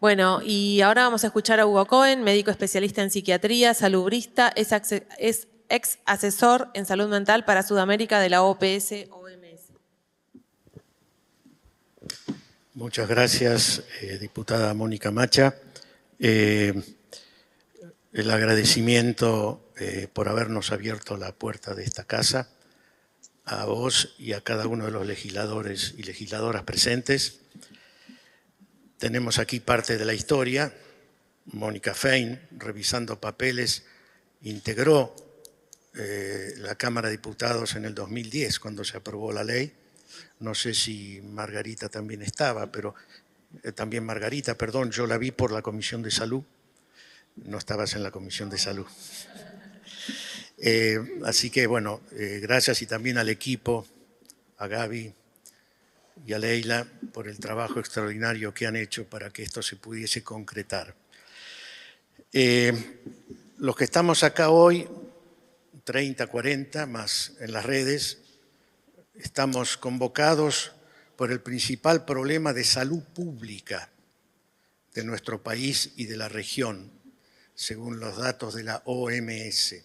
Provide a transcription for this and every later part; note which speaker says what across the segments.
Speaker 1: Bueno, y ahora vamos a escuchar a Hugo Cohen, médico especialista en psiquiatría, salubrista, es ex asesor en salud mental para Sudamérica de la OPS-OMS.
Speaker 2: Muchas gracias, diputada Mónica Macha. El agradecimiento por habernos abierto la puerta de esta casa, a vos y a cada uno de los legisladores y legisladoras presentes. Tenemos aquí parte de la historia. Mónica Fein, revisando papeles, integró la Cámara de Diputados en el 2010, cuando se aprobó la ley. No sé si Margarita también estaba, pero también Margarita, perdón, yo la vi por la Comisión de Salud. No estabas en la Comisión de Salud. Así que, bueno, gracias y también al equipo, a Gaby y a Leila, por el trabajo extraordinario que han hecho para que esto se pudiese concretar. Los que estamos acá hoy, 30, 40, más en las redes, estamos convocados por el principal problema de salud pública de nuestro país y de la región, según los datos de la OMS.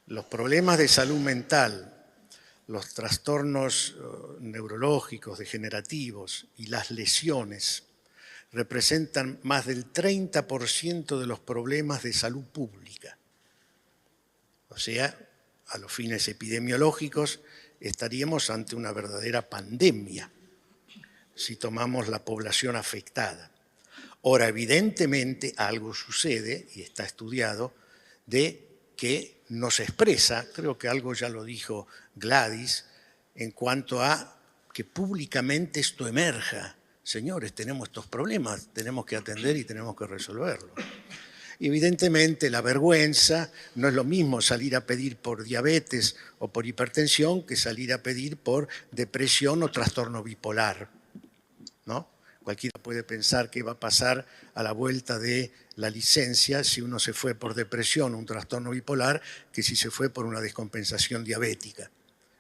Speaker 2: Los problemas de salud mental, los trastornos neurológicos, degenerativos y las lesiones representan más del 30% de los problemas de salud pública. O sea, a los fines epidemiológicos, estaríamos ante una verdadera pandemia si tomamos la población afectada. Ahora, evidentemente, algo sucede, y está estudiado, de que no se expresa, creo que algo ya lo dijo Gladys, en cuanto a que públicamente esto emerja. Señores, tenemos estos problemas, tenemos que atender y tenemos que resolverlos. Y evidentemente la vergüenza no es lo mismo salir a pedir por diabetes o por hipertensión que salir a pedir por depresión o trastorno bipolar, ¿no? Cualquiera puede pensar qué va a pasar a la vuelta de la licencia si uno se fue por depresión o un trastorno bipolar que si se fue por una descompensación diabética.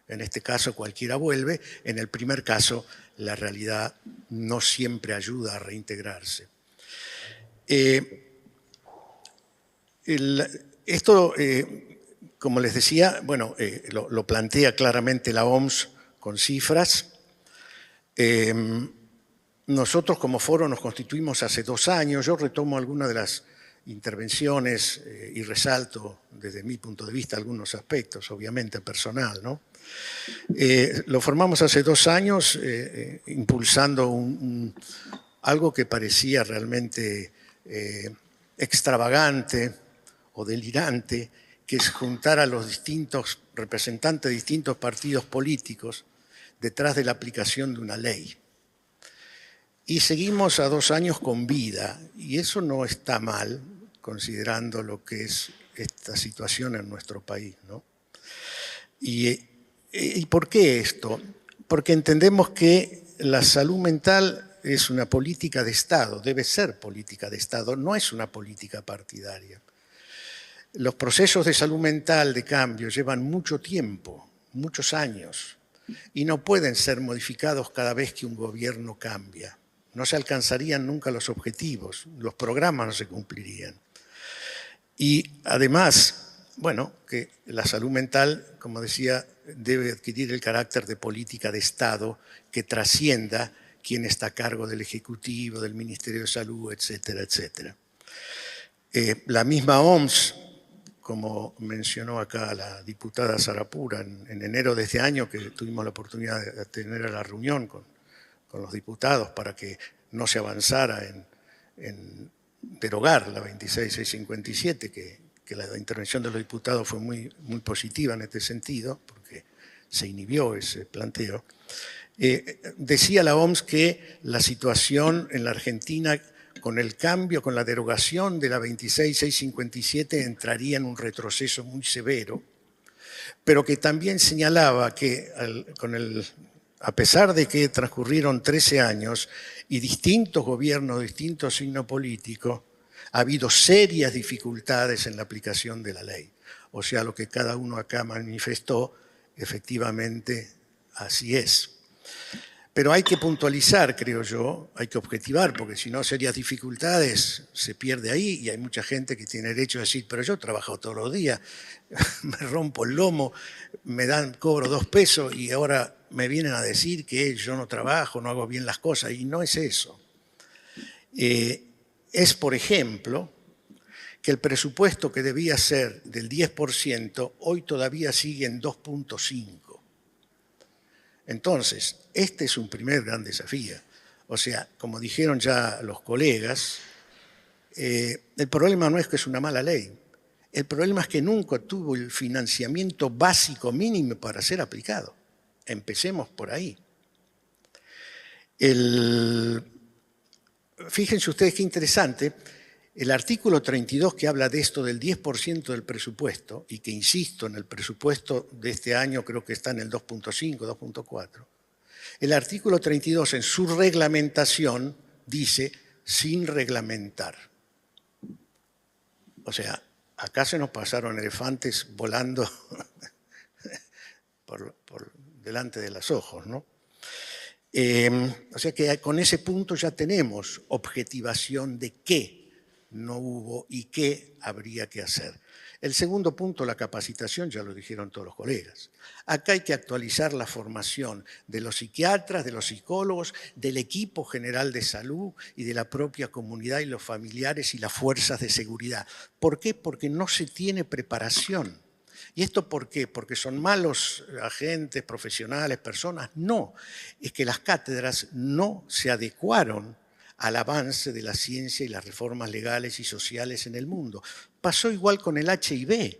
Speaker 2: En este caso cualquiera vuelve, en el primer caso la realidad no siempre ayuda a reintegrarse. Esto, como les decía, bueno, lo plantea claramente la OMS con cifras. Nosotros como foro nos constituimos hace 2 años. Yo retomo algunas de las intervenciones y resalto desde mi punto de vista algunos aspectos, obviamente personal, ¿no? Lo formamos hace 2 años impulsando algo que parecía realmente extravagante o delirante, que es juntar a los distintos representantes de distintos partidos políticos detrás de la aplicación de una ley. Y seguimos a 2 años con vida, y eso no está mal, considerando lo que es esta situación en nuestro país, ¿no? ¿Y por qué esto? Porque entendemos que la salud mental es una política de Estado, debe ser política de Estado, no es una política partidaria. Los procesos de salud mental de cambio llevan mucho tiempo, muchos años, y no pueden ser modificados cada vez que un gobierno cambia. No se alcanzarían nunca los objetivos, los programas no se cumplirían. Y además, bueno, que la salud mental, como decía, debe adquirir el carácter de política de Estado que trascienda quién está a cargo del Ejecutivo, del Ministerio de Salud, etcétera, etcétera. La misma OMS, como mencionó acá la diputada Sarapura, en enero de este año, que tuvimos la oportunidad de tener la reunión con los diputados para que no se avanzara en derogar la 26657, que la intervención de los diputados fue muy positiva en este sentido, porque se inhibió ese planteo. Decía la OMS que la situación en la Argentina, con el cambio, con la derogación de la 26657, entraría en un retroceso muy severo, pero que también señalaba que a pesar de que transcurrieron 13 años y distintos gobiernos de distinto signo político, ha habido serias dificultades en la aplicación de la ley. O sea, lo que cada uno acá manifestó, efectivamente así es. Pero hay que puntualizar, creo yo, hay que objetivar, porque si no, serias dificultades se pierde ahí y hay mucha gente que tiene derecho a decir, pero yo trabajo todos los días, me rompo el lomo, cobro 2 pesos y ahora me vienen a decir que yo no trabajo, no hago bien las cosas, y no es eso. Es, por ejemplo, que el presupuesto que debía ser del 10% hoy todavía sigue en 2,5%. Entonces, este es un primer gran desafío. O sea, como dijeron ya los colegas, el problema no es que es una mala ley. El problema es que nunca tuvo el financiamiento básico mínimo para ser aplicado. Empecemos por ahí. Fíjense ustedes qué interesante. El artículo 32 que habla de esto del 10% del presupuesto, y que insisto, en el presupuesto de este año creo que está en el 2,5, 2,4, el artículo 32 en su reglamentación dice sin reglamentar. O sea, acá se nos pasaron elefantes volando por delante de los ojos, ¿no? O sea que con ese punto ya tenemos objetivación de qué no hubo y qué habría que hacer. El segundo punto, la capacitación, ya lo dijeron todos los colegas. Acá hay que actualizar la formación de los psiquiatras, de los psicólogos, del equipo general de salud y de la propia comunidad y los familiares y las fuerzas de seguridad. ¿Por qué? Porque no se tiene preparación. ¿Y esto por qué? ¿Porque son malos agentes, profesionales, personas? No, es que las cátedras no se adecuaron al avance de la ciencia y las reformas legales y sociales en el mundo. Pasó igual con el HIV.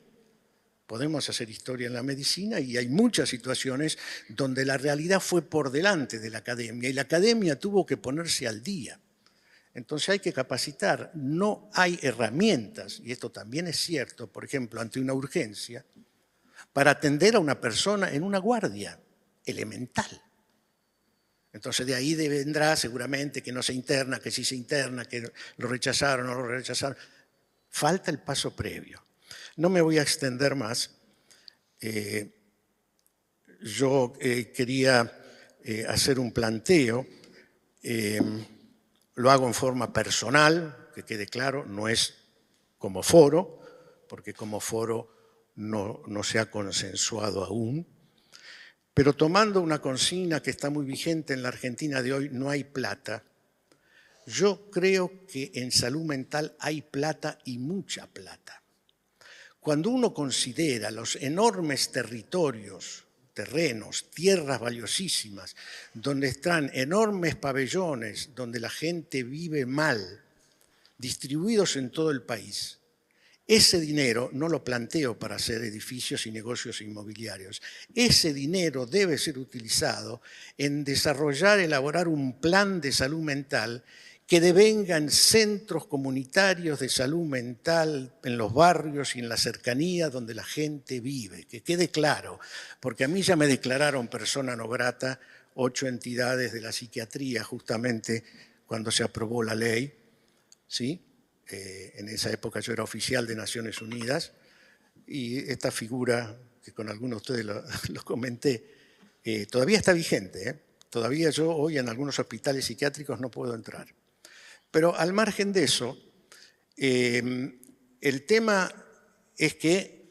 Speaker 2: Podemos hacer historia en la medicina y hay muchas situaciones donde la realidad fue por delante de la academia y la academia tuvo que ponerse al día. Entonces hay que capacitar. No hay herramientas, y esto también es cierto, por ejemplo, ante una urgencia, para atender a una persona en una guardia elemental. Entonces de ahí vendrá seguramente que no se interna, que sí se interna, que lo rechazaron o no lo rechazaron. Falta el paso previo. No me voy a extender más. Yo quería hacer un planteo. Lo hago en forma personal, que quede claro, no es como foro, porque como foro no se ha consensuado aún. Pero tomando una consigna que está muy vigente en la Argentina de hoy, no hay plata. Yo creo que en salud mental hay plata y mucha plata. Cuando uno considera los enormes territorios, terrenos, tierras valiosísimas, donde están enormes pabellones, donde la gente vive mal, distribuidos en todo el país, ese dinero no lo planteo para hacer edificios y negocios inmobiliarios. Ese dinero debe ser utilizado en desarrollar, elaborar un plan de salud mental que devenga en centros comunitarios de salud mental en los barrios y en la cercanía donde la gente vive. Que quede claro, porque a mí ya me declararon persona no grata 8 entidades de la psiquiatría justamente cuando se aprobó la ley, ¿sí? En esa época yo era oficial de Naciones Unidas y esta figura, que con algunos de ustedes lo comenté, todavía está vigente. Todavía yo hoy en algunos hospitales psiquiátricos no puedo entrar. Pero al margen de eso, el tema es que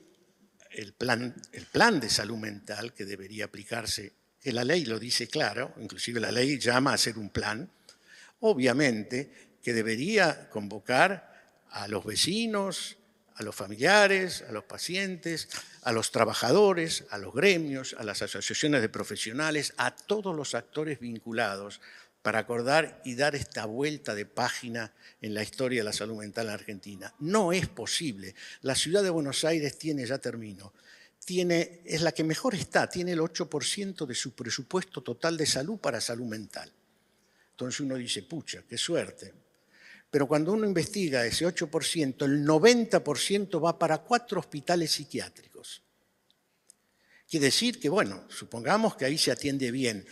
Speaker 2: el plan de salud mental que debería aplicarse, que la ley lo dice claro, inclusive la ley llama a hacer un plan, obviamente que debería convocar a los vecinos, a los familiares, a los pacientes, a los trabajadores, a los gremios, a las asociaciones de profesionales, a todos los actores vinculados para acordar y dar esta vuelta de página en la historia de la salud mental en Argentina. No es posible. La ciudad de Buenos Aires tiene, ya termino, es la que mejor está, tiene el 8% de su presupuesto total de salud para salud mental. Entonces uno dice, pucha, qué suerte. Pero cuando uno investiga ese 8%, el 90% va para 4 hospitales psiquiátricos. Quiere decir que, bueno, supongamos que ahí se atiende bien,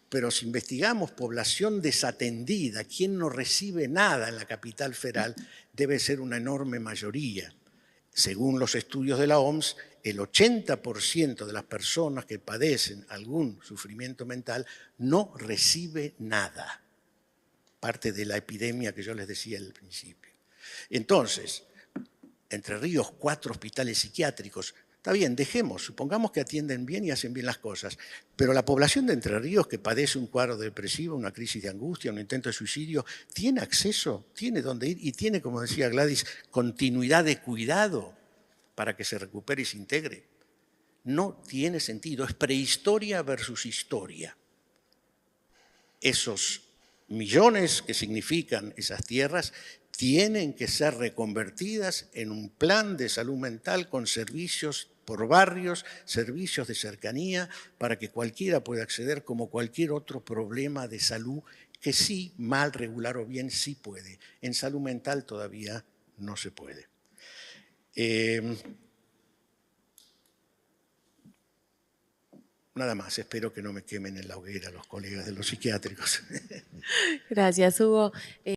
Speaker 2: pero si investigamos población desatendida, quien no recibe nada en la capital federal, debe ser una enorme mayoría. Según los estudios de la OMS, el 80% de las personas que padecen algún sufrimiento mental no recibe nada. Parte de la epidemia que yo les decía al principio. Entonces, Entre Ríos, 4 hospitales psiquiátricos. Está bien, dejemos, supongamos que atienden bien y hacen bien las cosas, pero la población de Entre Ríos que padece un cuadro depresivo, una crisis de angustia, un intento de suicidio, tiene acceso, tiene dónde ir y tiene, como decía Gladys, continuidad de cuidado para que se recupere y se integre. No tiene sentido, es prehistoria versus historia. Esos millones que significan esas tierras tienen que ser reconvertidas en un plan de salud mental con servicios por barrios, servicios de cercanía, para que cualquiera pueda acceder como cualquier otro problema de salud que sí, mal, regular o bien, sí puede. En salud mental todavía no se puede. Nada más, espero que no me quemen en la hoguera los colegas de los psiquiátricos.
Speaker 1: Gracias, Hugo.